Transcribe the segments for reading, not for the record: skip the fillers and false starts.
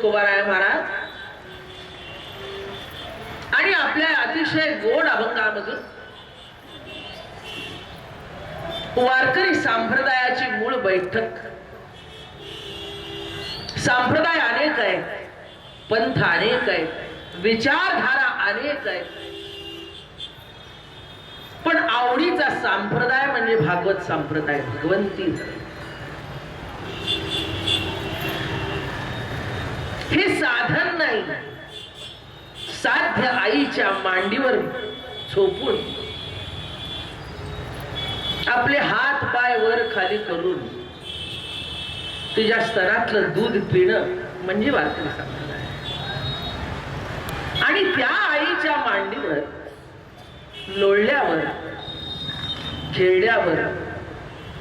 तुकोबाराय महाराज आणि आपल्या अतिशय गोड अभंगामधून वारकरी संप्रदायाची मूळ बैठक. संप्रदाय अनेक आहेत, पंथ अनेक आहेत, विचारधारा अनेक आहेत, पण आवडीचा संप्रदाय म्हणजे भागवत संप्रदाय, भगवंती. हे साधन नाही, साध्य आईच्या मांडीवर झोपून आपले हात पाय वर खाली करून तुझ्या स्तरातलं दूध पिणं म्हणजे वारकरी संप्रदाय. आणि त्या आईच्या मांडीवर लोळल्यावर खेळल्यावर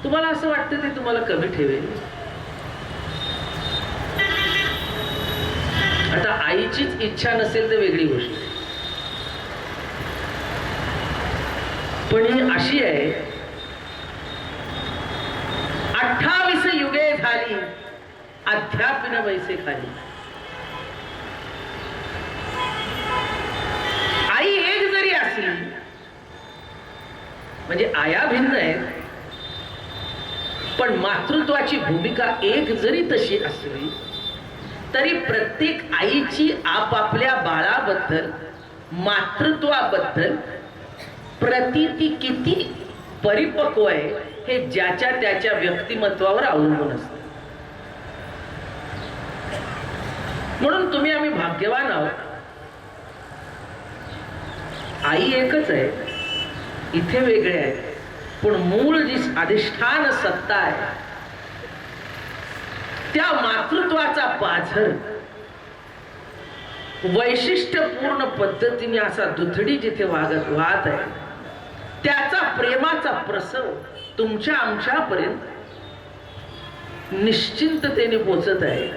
तुम्हाला असं वाटतं ते तुम्हाला कमी ठेवेल. आता आईचीच इच्छा नसेल तर वेगळी गोष्ट, पण ही अशी आहे, 28 युगे झाली अध्यापिन वैसे खाली. आई एक जरी असली म्हणजे आया भिन्न आहे, पण मातृत्वाची भूमिका एक जरी तशी असली तरी प्रत्येक आईची आपापल्या बाळाबद्दल मातृत्वाबद्दल प्रतीती किती परिपक्व आहे हे ज्याच्या त्याच्या व्यक्तिमत्वावर अवलंबून असते. म्हणून तुम्ही आम्ही भाग्यवान आहोत. आई एकच आहे, इथे वेगळे आहे, पण मूळ जी अधिष्ठान सत्ता आहे त्या मातृत्वाचा पाझर वैशिष्ट्यपूर्ण पद्धतीने असा दुथडी जिथे वाहत आहे, त्याचा प्रेमाचा प्रसव तुमच्या आमच्यापर्यंत निश्चिंततेने पोचत आहे.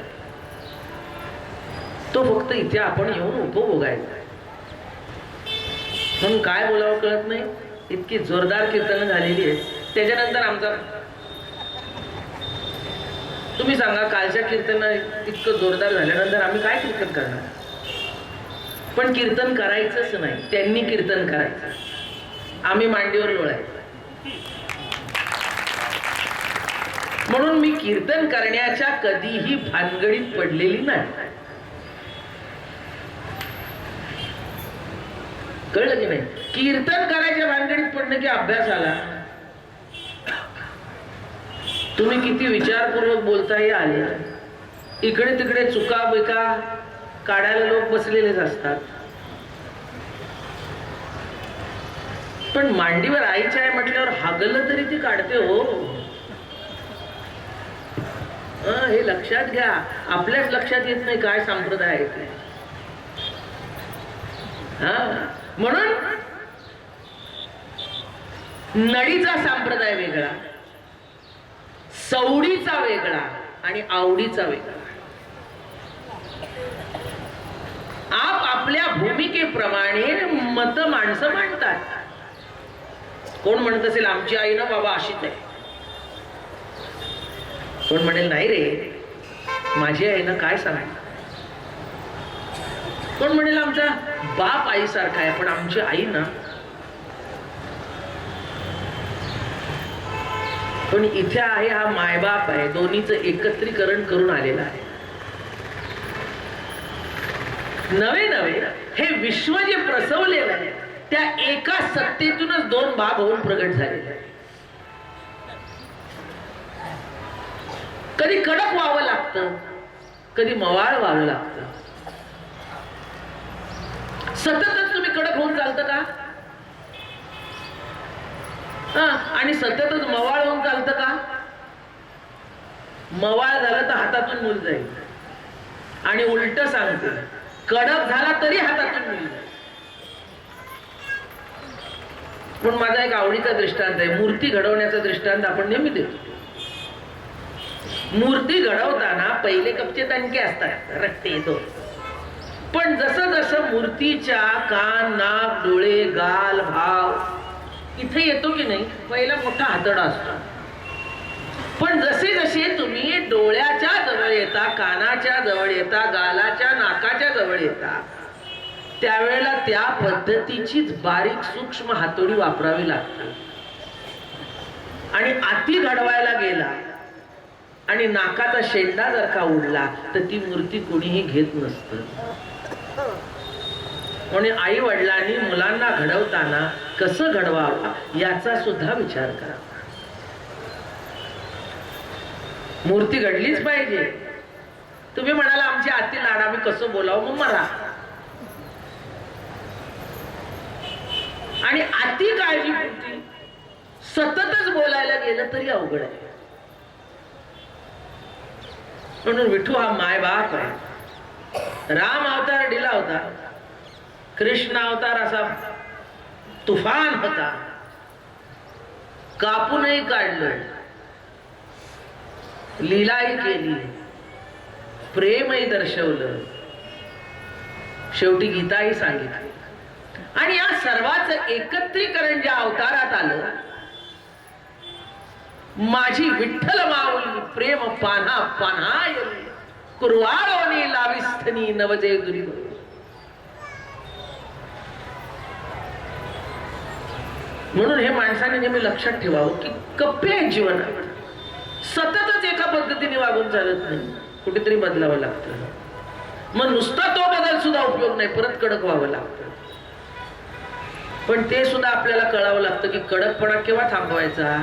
तो फक्त इथे आपण येऊन उपभोगायचा. म्हणून काय बोलावं कळत नाही, इतकी जोरदार कीर्तन झालेली आहे. त्याच्यानंतर आमचा तुम्ही सांगा, कालच्या कीर्तन इतकं जोरदार झाल्यानंतर आम्ही काय कीर्तन करणार? पण कीर्तन करायचंच नाही, त्यांनी कीर्तन करायचं, आम्ही मांडीवर लोळायचं. म्हणून मी कीर्तन करण्याच्या कधीही भानगडीत पडलेली नाही. कळलं की नाही? कीर्तन करायच्या भानगडीत पडणं की अभ्यास आला. तुम्ही किती विचारपूर्वक बोलताही आले, इकडे तिकडे चुका बिका काढायला लोक बसलेलेच असतात, पण मांडीवर आईच्या आहे म्हटल्यावर हागलं तरी ती काढते हो. हे लक्षात घ्या, आपल्याच लक्षात येत नाही काय संप्रदाय आहे ते. म्हणून नडीचा संप्रदाय वेगळा, सवडीचा वेगळा आणि आवडीचा वेगळा. आपल्या भूमिकेप्रमाणे मत माणसं मांडतात. कोण म्हणत असेल आमची आई ना बाबा अशीच आहे, कोण म्हणेल नाही रे माझी आई ना काय सांगायचं, कोण म्हणेल आमचा बाप आईसारखा आहे पण आमची आई ना. पण इथे आहे हा मायबाप आहे, दोन्हीचं एकत्रीकरण करून आलेलं आहे. नवे नवे हे विश्व जे प्रसवलेलं आहे त्या एका सत्तेतूनच दोन भाग होऊन प्रगट झालेले आहे. कधी कडक व्हावं लागतं, कधी मवाळ व्हावं लागतं. सततच तुम्ही कडक होऊन चालतं का? आणि सततच मवाळ होऊन चालतं का? मवाळ झालं तर हातातून मूल जाईल, आणि उलट सांगते कडक झाला तरी हातातून मूल जाईल. पण माझा एक आवडीचा दृष्टांत आहे, मूर्ती घडवण्याचा दृष्टांत आपण नेहमी देतो. मूर्ती घडवताना पहिले कपचे तणके असतात, रट्टे येतो, पण जसं जसं मूर्तीच्या कान नाक डोळे गाल भाव इथे येतो की नाही, पहिला मोठा हातडा असतो. पण जसे जसे तुम्ही डोळ्याच्या जवळ येता, कानाच्या जवळ येता, गालाच्या नाकाच्या जवळ येता, त्यावेळेला त्या पद्धतीचीच बारीक सूक्ष्म हातोडी वापरावी लागते. आणि अति घडवायला गेला आणि नाकाचा शेंडा जर का उडला तर ती मूर्ती कोणीही घेत नसतं. म्हणून आई वडिलांनी मुलांना घडवताना कसं घडवावं याचा सुद्धा विचार करा. मूर्ती घडलीच पाहिजे. तुम्ही म्हणाला आमची आती लाडा, मी कसं बोलावं, मग मरा. आणि अति काळजीपोटी सततच बोलायला गेलं तरी अवघड आहे. म्हणून विठू हा माय बाप आहे. राम अवतार दिला होता, कृष्ण अवतार असा तुफान होता, कापूनही काढलं, लीलाही केली, प्रेमही दर्शवलं, शेवटी गीताही सांगितली. आणि या सर्वांचं एकत्रीकरण ज्या अवतारात आलं, माझी विठ्ठल माऊली प्रेम पान्हा पान्हा कुरवाळोनी लाविस्थनी नवजे दुरी. म्हणून हे माणसाने नेहमी लक्षात ठेवावं की कप्पे आहेत जीवनात. सततच एका पद्धतीने वागून चालत नाही, कुठेतरी बदलावं लागतं. मग नुसता तो बदल सुद्धा उपयोग नाही, परत कडक व्हावं लागतं. पण ते सुद्धा आपल्याला कळावं लागतं की कडकपणा केव्हा थांबवायचा,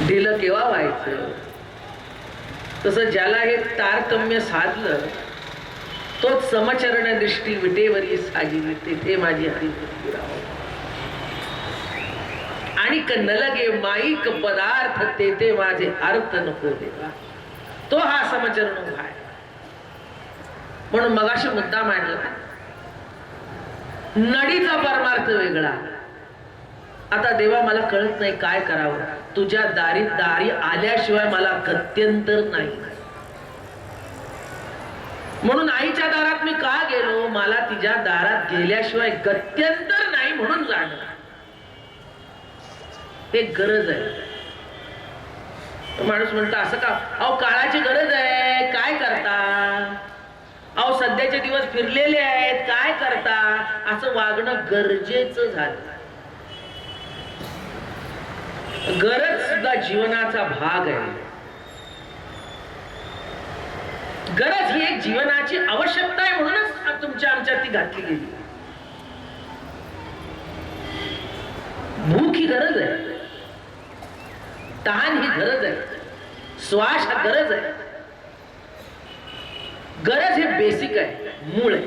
ढिलं केव्हा व्हायचं. तसं ज्याला हे तारतम्य साधलं तोच समचरण दृष्टी विटेवरी साजिली, तेथे माझी हरिभक्ती राहो. आणि नलगे माईक पदार्थ तेथे माझे अर्थ नको देवा, तो हा समचरण उभा आहे. म्हणून मगाशी मुद्दा मांडला, नडीचा परमार्थ वेगळा. आता देवा मला कळत नाही काय करावं, तुझ्या दारी आल्याशिवाय मला गत्यंतर नाही. म्हणून आईच्या दारात मी का गेलो, मला तिच्या दारात गेल्याशिवाय गत्यंतर नाही म्हणून जाणं हे गरज आहे. माणूस म्हणतो असं का, अहो काळाची गरज आहे, काय करता, अहो सध्याचे दिवस फिरलेले आहेत, काय करता, असं वागणं गरजेचं झालं. गरज सुद्धा जीवनाचा भाग आहे. गरज ही एक जीवनाची आवश्यकता आहे, म्हणूनच तुमच्या आमच्यात ती घातली गेली. भूक ही गरज आहे, तहान ही गरज आहे, श्वास हा गरज आहे. गरज हे बेसिक आहे, मूळ आहे,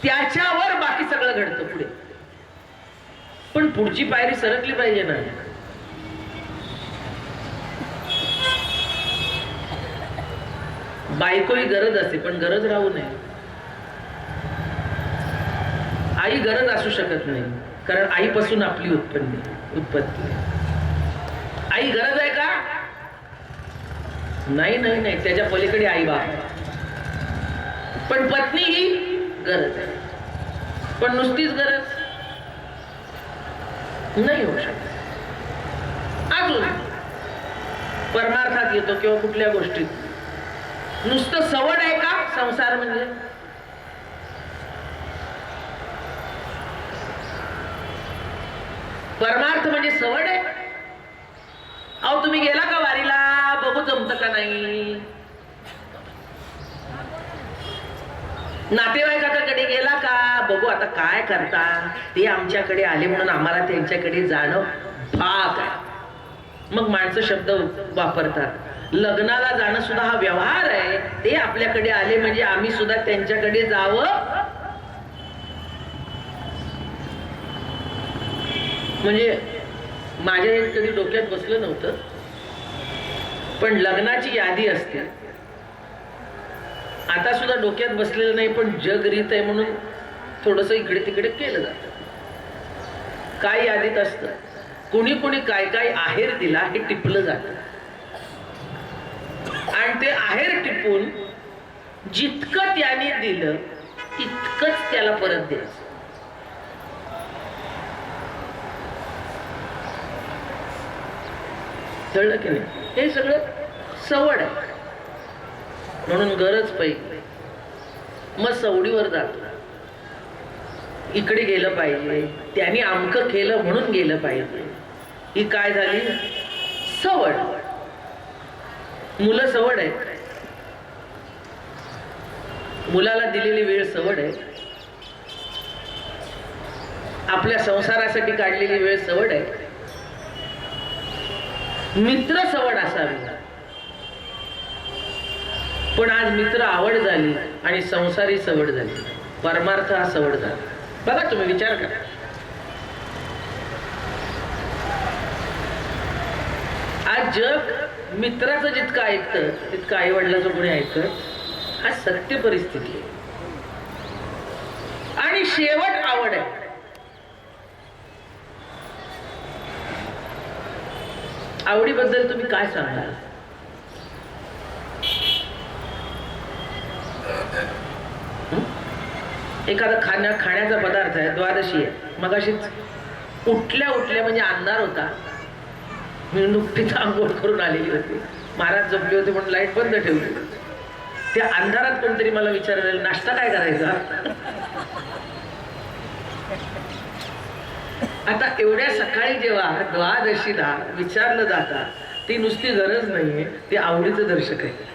त्याच्यावर बाकी सगळं घडतं पुढे. पण पुढची पायरी सरकली पाहिजे ना. बायको ही गरज असते, पण गरज राहू नये. आई गरज असू शकत नाही, कारण आईपासून आपली उत्पत्ती. आई गरज आहे का? नाही नाही नाही, त्याच्या पलीकडे आई बाप. पण पत्नी ही गरज आहे, पण नुसतीच गरज नाही होऊ शकत. अजून परमार्थात येतो किंवा कुठल्या गोष्टीत नुसतं सवड आहे का संसार म्हणजे? परमार्थ म्हणजे सवड आहे? अहो तुम्ही गेला का वारीला, बघू जमतं का नाही. नातेवाईकाकडे गेला का, बघू आता काय करता, ते आमच्याकडे आले म्हणून आम्हाला त्यांच्याकडे जाणं भाग आहे. मग माणसं शब्द वापरतात. लग्नाला जाणं सुद्धा हा व्यवहार आहे, ते आपल्याकडे आले म्हणजे आम्ही सुद्धा त्यांच्याकडे जावं. म्हणजे माझ्या हे कधी डोक्यात बसलं नव्हतं, पण लग्नाची यादी असते. आता सुद्धा डोक्यात बसलेलं नाही, पण जग रीत आहे म्हणून थोडस इकडे तिकडे केलं जातं. काय यादीत असतं, कोणी कोणी काय काय आहेर दिला हे टिपलं जातं, आणि ते आहेर टिपून जितकं त्याने दिलं तितकंच त्याला परत द्यायचं. कळलं की नाही? हे सगळं सवड आहे, म्हणून गरज पाहिजे. मग सवडीवर जातो, इकडे गेलं पाहिजे, त्यांनी आमकं केलं म्हणून गेलं पाहिजे. ही काय झाली? सवड. मुलं सवड आहे, मुलाला दिलेली वेळ सवड आहे, आपल्या संसारासाठी काढलेली वेळ सवड आहे. मित्र सवड असावी, पण आज मित्र आवड झाली आणि संसारी सवड झाली, परमार्थ हा सवड झाला. बघा तुम्ही विचार करा. आज जग मित्राचं जितकं ऐकतं तितकं आई वडिलाचं कोणी ऐकत. हा सत्य परिस्थिती आहे. आणि शेवट आवड आहे. आवडीबद्दल तुम्ही काय सांगाल? एखादा खाण्याचा पदार्थ आहे, द्वादशी आहे, मगाशीच उठल्या म्हणजे अंधार होता, मी नुकतीच आंघोळ करून आलेली होती, महाराज झोपले होते म्हणून लाईट बंद ठेवली. त्या अंधारात कोणतरी मला विचारलेलं, नाश्ता काय करायचा? आता एवढ्या सकाळी जेव्हा द्वादशीला विचारलं जातं, ती नुसती गरज नाहीये, ते आवडीचं दर्शक आहे.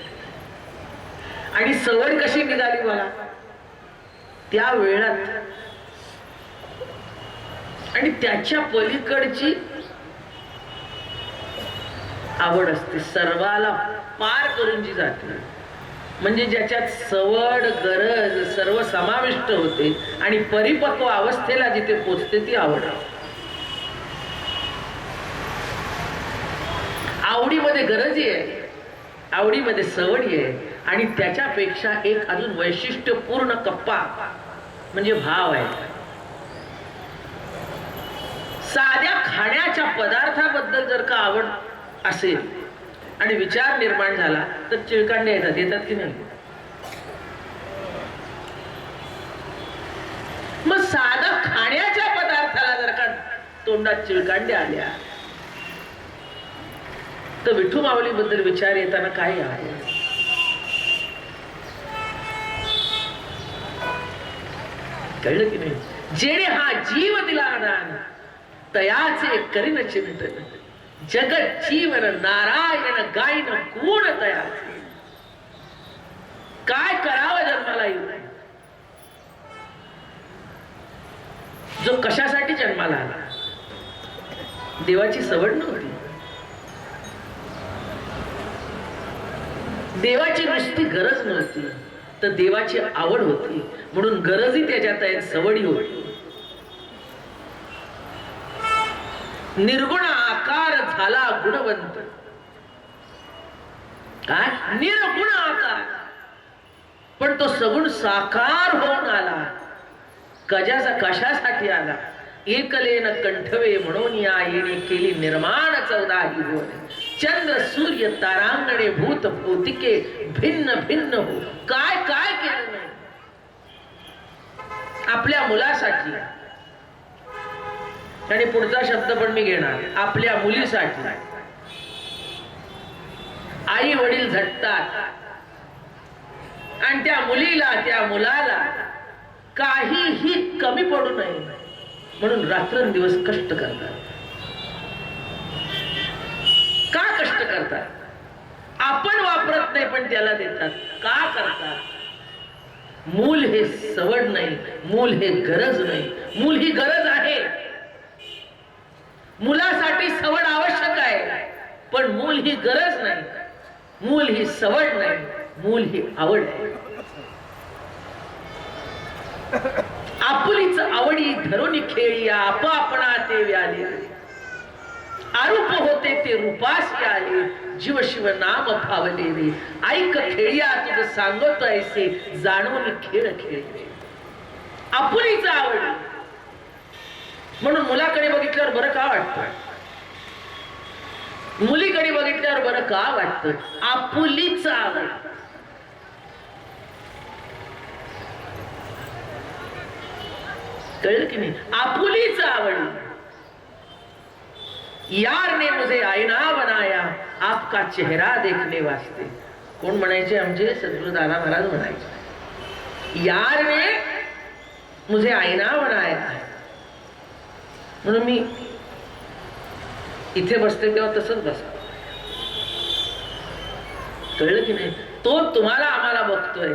आणि सवड कशी निघाली मला त्या वेळात, आणि त्याच्या पलीकडची आवड असते, सर्वाला पार करून जी जाते, म्हणजे ज्याच्यात सवड गरज सर्व समाविष्ट होते आणि परिपक्व अवस्थेला जिथे पोचते ती आवड. आवडीमध्ये गरजही आहे, आवडीमध्ये सवडी आहे, आणि त्याच्यापेक्षा एक अजून वैशिष्ट्यपूर्ण कप्पा म्हणजे भाव आहे. साध्या खाण्याच्या पदार्थाबद्दल जर का आवड असेल आणि विचार निर्माण झाला तर चिळकांडे येतात की नाही? मग साधा खाण्याच्या पदार्थाला जर का तोंडात चिळकांडे आल्या तर विठू माऊली बद्दल विचार येताना काय आहे? कळलं की नाही? जेणे हा जीव दिला दान, तयाचे करीन चिंतन, जगत जीवन नारायण गायन गुण तयाचे. काय करावं जन्माला येऊ? जो कशासाठी जन्माला आला? देवाची सवड नव्हती, देवाची नुसती गरज नव्हती, तर देवाची आवड होती, म्हणून गरजही त्याच्यात आहे, सवडी होती. निर्गुण आकार झाला गुणवंत. काय निर्गुण आकार, पण तो सगुण साकार होऊन आला. कशासाठी आला? एकलेन कंठवे म्हणून या येणे केली निर्माण 14 भुवन. चंद्र सूर्य तारांगणे भूत भौतिके भिन्न भिन्न हो. काय काय केलं नाही आपल्या मुलासाठी. आणि पुढचा शब्द पण मी घेणार, आपल्या मुलीसाठी. आई वडील झटतात आणि त्या मुलीला त्या मुलाला काहीही कमी पडू नये म्हणून रात्रंदिवस कष्ट करतात. का कष्ट करतात? आपण वापरत नाही पण त्याला देतात. का करतात? मूल हे सवड नाही, मूल हे गरज नाही. मूल ही गरज आहे, मुलासाठी सवड आवश्यक आहे, पण मूल ही गरज नाही, मूल ही सवड नाही, मूल ही आवड आहे. आपुलीच आवडी धरून खेळी आप आपणा ते व्याले. आरूप होते ते रूपासी आले, जीव शिव नाम फावले रे. ऐक खेळिया तुझ सांगतो ऐसे, जाणून खेळ खेळले. आपुलीच आवडी म्हणून मुलाकडे बघितल्यावर बरं का वाटतं, मुलीकडे बघितल्यावर बरं का वाटतं? आपुलीच आवड. कळलं की नाही? आपुलीच आवड. यार ने मुझे आईना बनाया आपका चेहरा देखने वास्ते. कोण म्हणायचे? आमचे सद्गुरु दादा महाराज म्हणायचे, यार ने मुझे आईना बनाया. म्हणून मी इथे बसते तेव्हा तसंच बसा. कळलं की नाही? तो तुम्हाला आम्हाला बघतोय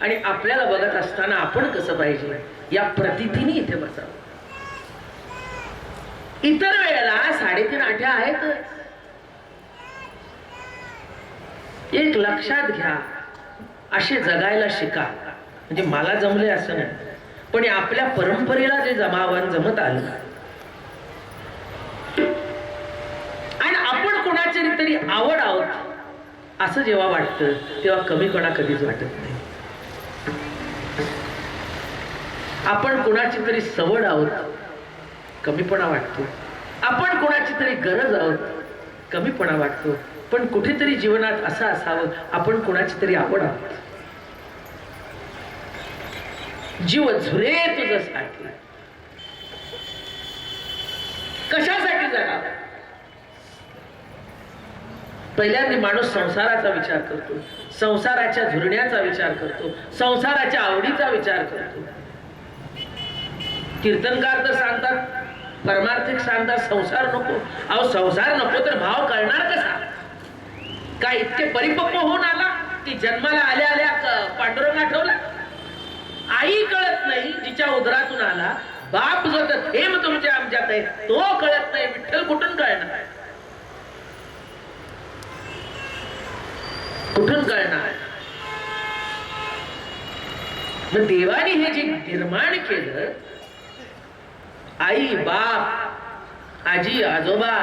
आणि आपल्याला बघत असताना आपण कसं पाहिजे या प्रतितीने इथे बसावं. इतर वेळेला 3.5 आठ्या आहेत. एक लक्षात घ्या, असे जगायला शिका. म्हणजे मला जमले असं नाही, पण आपल्या परंपरेला जे जमत आलं आणि आपण कोणाची तरी आवड आहोत असं जेव्हा वाटतं तेव्हा कमीपणा कधीच वाटत नाही. आपण कोणाची तरी सवड आहोत कमीपणा वाटतो. आपण कोणाची तरी गरज आहोत कमीपणा वाटतो. पण कुठेतरी जीवनात असं असावं, आपण कोणाची तरी आवड आहोत. जीव झुरे तुझ्यासाठी, कशासाठी जगा? पहिल्यांदा माणूस संसाराचा विचार करतो, संसाराच्या झुरण्याचा विचार करतो, संसाराच्या आवडीचा विचार करतो. कीर्तनकार तर सांगतात, परमार्थिक सांगतात संसार नको. अहो संसार नको तर भाव कळणार कसा? काय इतके परिपक्व होऊन आला की जन्माला आल्या आल्या पांडुरंग आठवला? आई कळत नाही जिच्या उदरातून आला, बाप जो थेंब तुमच्या आमच्यात आहे तो कळत नाही, विठ्ठल कुठून कळणार? कुठून कळणार? मग देवाने हे जे निर्माण केलं, आई बाप आजी आजोबा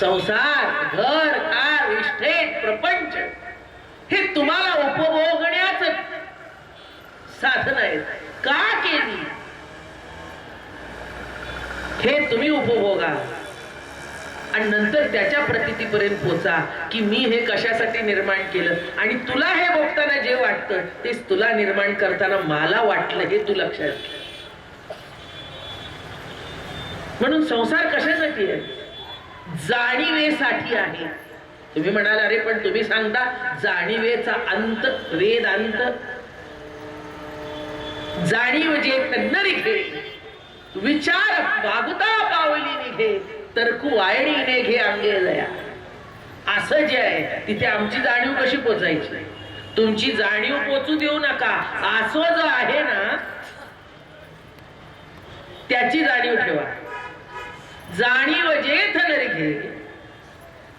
संसार घर कार इष्टेट प्रपंच हे तुम्हाला उपभोगण्याच साधन आहे. का केली? हे तुम्ही उपभोगा आणि नंतर त्याच्या प्रतितीपर्यंत पोचा की मी हे कशासाठी निर्माण केलं. आणि तुला हे बघताना जे वाटतं तेच तुला निर्माण करताना मला वाटलं हे तू लक्षात घे. म्हणून संसार कशासाठी आहे? जाणीवेसाठी आहे. तुम्ही म्हणाल अरे पण तुम्ही सांगता जाणीवेचा अंत वेदांत. जाणीव जे तज्ञ निघे, विचार वागुता पावली निघे, तरकू वायणी निघे अंगे लया. असं जे आहे तिथे आमची जाणीव कशी पोचायची? तुमची जाणीव पोचू देऊ नका. असं जो आहे ना त्याची जाणीव ठेवा. जाणीव जेथ निघे,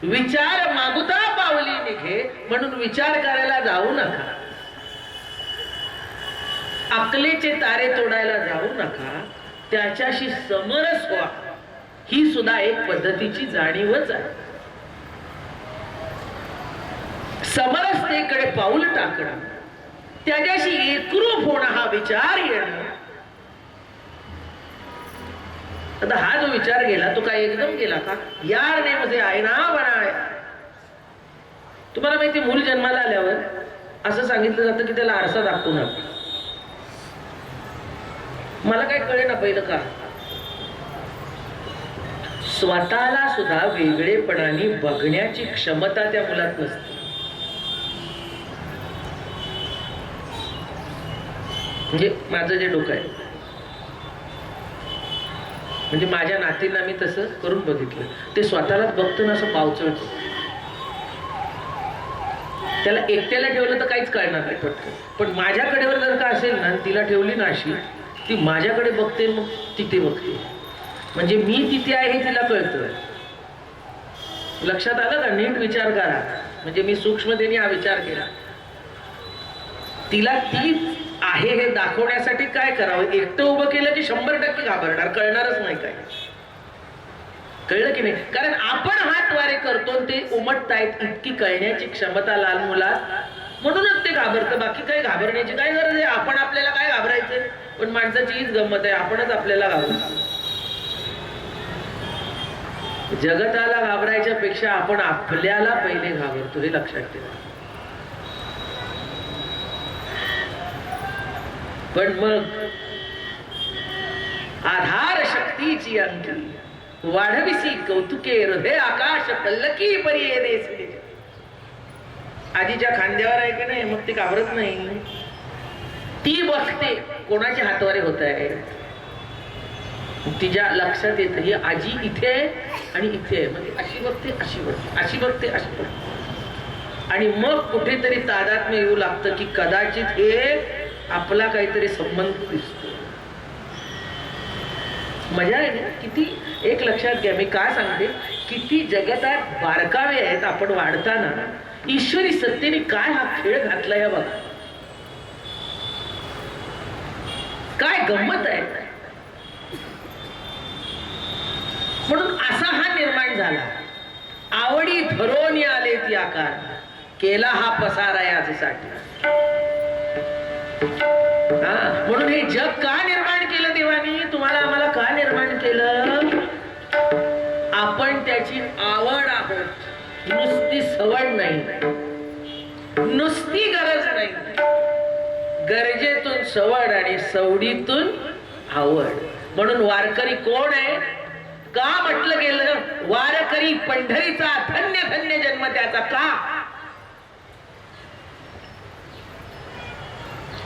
विचार मागुता पावली निघे. म्हणून विचार करायला जाऊ नका, अकलेचे तारे तोडायला जाऊ नका, त्याच्याशी समरस व्हा. ही सुद्धा एक पद्धतीची जाणीवच आहे. समरसतेकडे पाऊल टाकणं, त्याच्याशी एकरूप होणं, हा विचार येणं. आता हा जो विचार गेला तो काय एकदम गेला का? यार ने मुझे आईना बनाया. तुम्हाला माहिती मूल जन्माला आल्यावर असं सांगितलं जातं की त्याला आरसा दाखवू नका. मला काय कळे ना पहिलं का? स्वतःला सुद्धा वेगळेपणाने बघण्याची क्षमता त्या मुलात नसते. म्हणजे माझं जे डोकं आहे, म्हणजे माझ्या नातींना मी तसं करून बघितलं. ते स्वतःलाच बघतं ना असं पावचळतं. त्याला एकट्याला ठेवलं तर काहीच कळणार नाही पटकन. पण माझ्याकडे जर का असेल ना, तिला ठेवली ना अशी, ती माझ्याकडे बघते मग तिथे बघते. म्हणजे मी तिथे आहे हे तिला कळतं. लक्षात आलं का? नीट विचार करा. म्हणजे मी सूक्ष्मतेने हा विचार केला. तिला ती आहे हे दाखवण्यासाठी काय करावं? एकटं उभं केलं की 100% घाबरणार, कळणारच नाही काय. कळलं की नाही? कारण आपण हात वारे करतो ते उमटतायत इतकी कळण्याची क्षमता लहान मुलात, म्हणूनच ते घाबरतं. बाकी काही घाबरण्याची काय गरज आहे? आपण आपल्याला काय घाबरायचं? पण माणसाची हीच गंमत आहे, आपणच आपल्याला घाबरतो. जगताला घाबरायच्या पेक्षा आपण आपल्याला पहिले घाबरतो, हे लक्षात ठेवा. पण मग आधार शक्तीची अंकी वाढविसी कौतुके हृदय आकाश पल्लकी परी ये देसले. आजीच्या खांद्यावर आहे की नाही, मग ती घाबरत नाही. ती बघते कोणाच्या हातवारे होत आहे. तिच्या लक्षात येत ही आजी इथे आहे आणि इथे आहे. म्हणजे अशी बघते, अशी बघते, अशी बघते, अशी बघते. आणि मग कुठेतरी तादात्म्य येऊ लागतं की कदाचित हे आपला काहीतरी संबंध दिसतो. मजा आहे ना किती. एक लक्षात घ्या, मी काय सांगते, किती जगतात बारकावे आहेत. आपण वाढताना ईश्वरी सत्तेने काय हा खेळ घातला या बघा, काय गंमत आहे. म्हणून असा हा निर्माण झाला. आवडी धरोनी आले ती आकार, केला हा पसारा यासाठी. म्हणून हे जग का निर्माण केलं देवानी, तुम्हाला आम्हाला का निर्माण केलं. आपण त्याची आवड आहोत, नुसती सवड नाही, नुसती गरज नाही. गरजेतून सवड आणि सवडीतून आवड. म्हणून वारकरी कोण आहे का म्हटलं गेलं, वारकरी पंढरीचा धन्य धन्य जन्म त्याचा.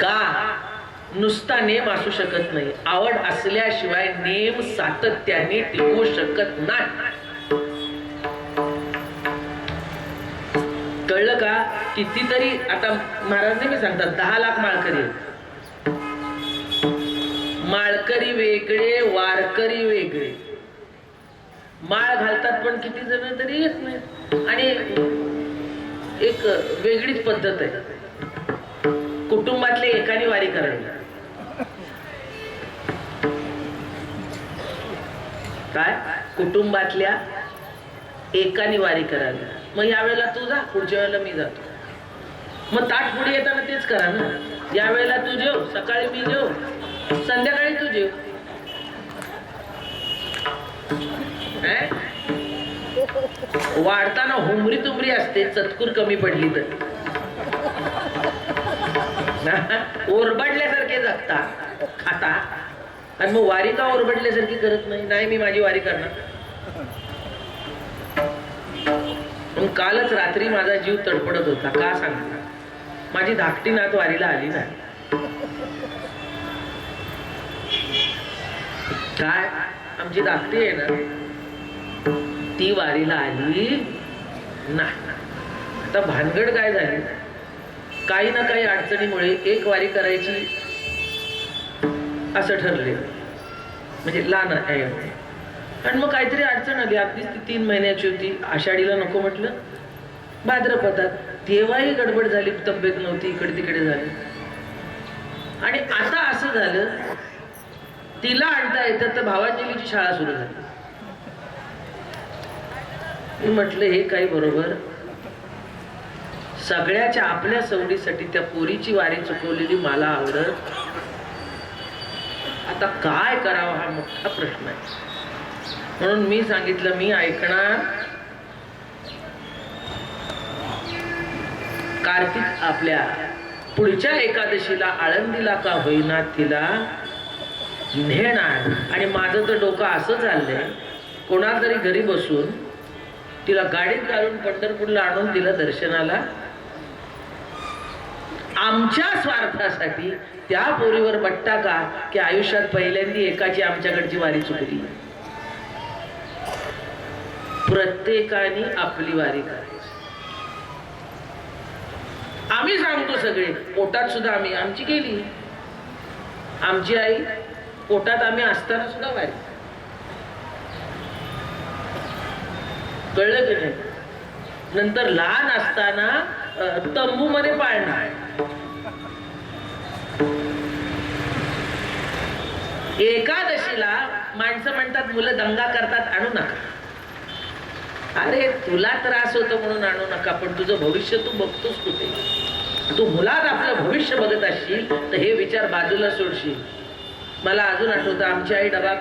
का नुसता नेम असू शकत नाही, आवड असल्याशिवाय नेम सातत्याने टिकू शकत नाही. कळलं का. कितीतरी आता महाराज नेहमी सांगतात 10 लाख माळकरी. माळकरी वेगळे, वारकरी वेगळे. माळ घालतात पण किती जण तरी येत नाही. आणि एक वेगळीच पद्धत आहे कुटुंबातले एकाने वारी करावी. काय कुटुंबातल्या एकाने वारी करावी. मग यावेळेला तू जा, पुढच्या वेळेला मी जातो. मग ताट पुढे येताना तेच करा ना. या वेळेला तू जेव, सकाळी मी जेव, संध्याकाळी तू जेव. वाढताना हुमरी तुमरी असते, चतकुर कमी पडली तर. ओरबडल्यासारखे जगता खाता. आणि मग वारी का ओरबडल्यासारखी करत नाही. नाही मी माझी वारी करणार. पण कालच रात्री माझा जीव तडपडत होता. का सांगता, माझी धाकटी नात वारीला आली नाही. काय आमची धाकटी आहे ना, ती वारीला आली नाही. आता भानगड काय झाली, काही ना काही अडचणीमुळे एक वारी करायची असं ठरले. म्हणजे लहान आहे. आणि मग काहीतरी अडचण आली. अगदीच ती 3 महिन्याची होती. आषाढीला नको म्हटलं, भाद्रपदात. तेव्हाही गडबड झाली, तब्येत नव्हती, इकडे तिकडे झाली. आणि आता असं झालं, तिला आणता येतं तर भावांजलीची शाळा सुरू झाली. मी म्हटलं हे काही बरोबर. सगळ्याच्या आपल्या सवडीसाठी त्या पोरीची वारी चुकवलेली मला आवडत. आता काय करावं हा मोठा प्रश्न आहे. म्हणून मी सांगितलं मी ऐकणार. कार्तिक आपल्या पुढच्या एकादशीला आळंदीला का होईना तिला नेणार. आणि माझं तर डोकं असं चाललंय, कोणा तरी घरी बसून तिला गाडीत घालून पंढरपूरला आणून तिला दर्शनाला. आमच्या स्वार्थासाठी त्या पोरीवर बट्टा का की आयुष्यात पहिल्यांदी एकाची आमच्याकडची वारी चुकली. प्रत्येकाने आपली वारी करायची. आम्ही सांगतो सगळे, पोटात सुद्धा आम्ही आमची केली. आमची आई पोटात आम्ही असताना सुद्धा वारी. कळलं की नाही. नंतर लहान असताना तंबू मध्ये पाळणार. एकादशीला माणसं म्हणतात मुलं दंगा करतात, आणू नका. अरे तुला त्रास होतो म्हणून आणू नका, पण तुझं भविष्य तू बघतोस कुठे. तू मुलात आपलं भविष्य बघत असशील तर हे विचार बाजूला सोडशील. मला अजून आठवतं, आमची आई डबा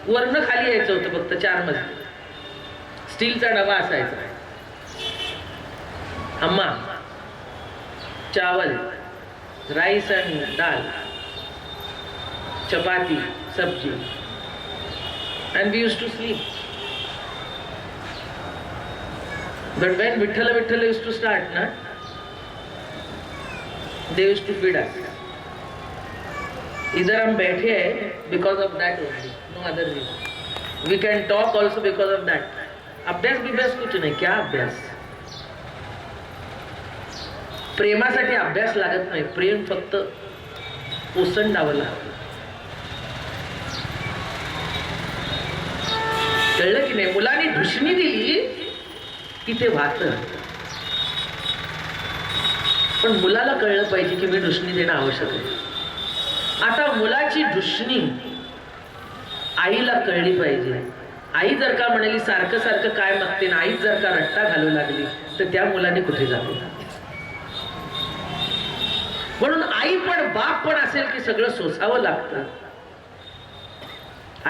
वरनं खाली यायचं होतं, फक्त 4 मजली स्टीलचा डबा असायचा. अम्मा चावल, राईस आणि डाल, चपाती, सब्जी, and we used to sleep. But when Vithala Vithala used to start, na, they used to feed us. इधर हम बैठे हैं because of that only, no other reason. We can talk also because of that. अभ्यास बिभ्यास कुछ नाही. क्या अभ्यास? प्रेमासाठी अभ्यास लागत नाही. प्रेम फक्त ओसंडावं लागतं. कळलं की नाही? मुलांनी ढुसणी दिली की ते वाहतं. पण मुलाला कळलं पाहिजे की मी ढुसणी देणं आवश्यक आहे. आता मुलाची ढुसणी आईला कळली पाहिजे. आई जर का म्हणाली सारखं सारखं काय मागते ना, आई जर का रट्टा घालू लागली तर त्या मुलाने कुठे जातो. म्हणून आई पण बाप पण असेल की सगळं सोसावं लागतं.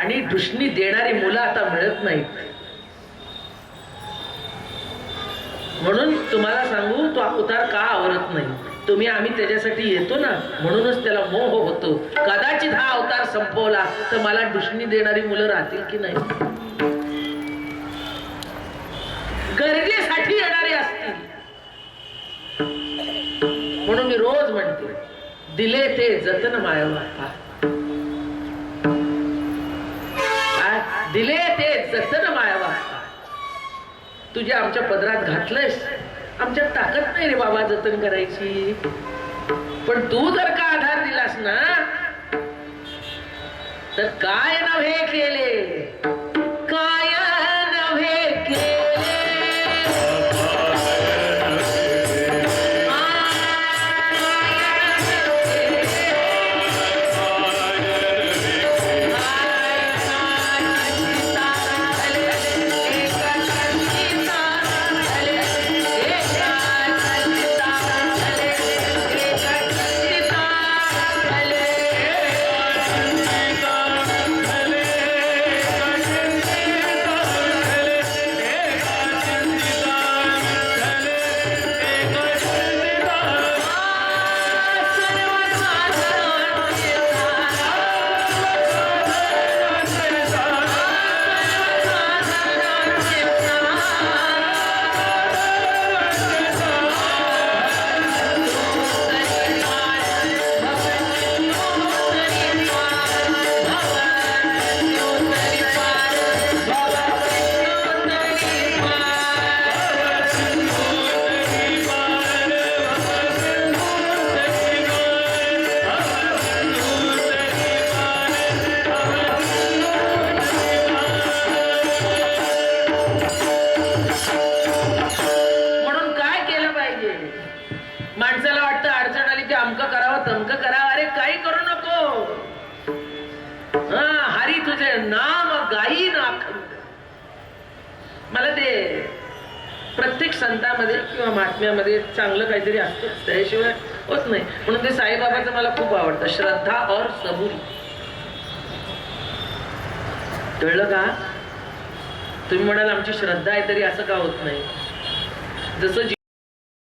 आणि ढुसणी देणारी मुलं आता मिळत नाहीत. म्हणून तुम्हाला सांगू, तो अवतार का आवरत नाही. आम्ही त्याच्यासाठी येतो ना, म्हणूनच त्याला मोह होतो. कदाचित हा अवतार संपवला तर मला ढुसणी देणारी मुलं राहतील की नाही. गरजेसाठी येणारे असतील. म्हणून मी रोज म्हणते, दिले ते जतन माय बापा. दिले ते जतन माय बापा. तुझ्या आमच्या पदरात घातलंयस, आमच्यात ताकद नाही रे बाबा जतन करायची. पण तू जर का आधार दिलास ना, तर काय नव्हे केले, काय नव्हे केले. माणसाला वाटतं अडचण आली की अमकं करावं तमकं करावं. अरे काही करू नको. हरी तुझे नाम गाई नाख. मला ते प्रत्येक संतांमध्ये किंवा महात्म्यामध्ये चांगलं काहीतरी असतं, त्याशिवाय होत नाही. म्हणून ते साईबाबाचं मला खूप आवडतं, श्रद्धा और सबुरी. कळलं का? तुम्ही म्हणाल आमची श्रद्धा आहे तरी असं का होत नाही. जसं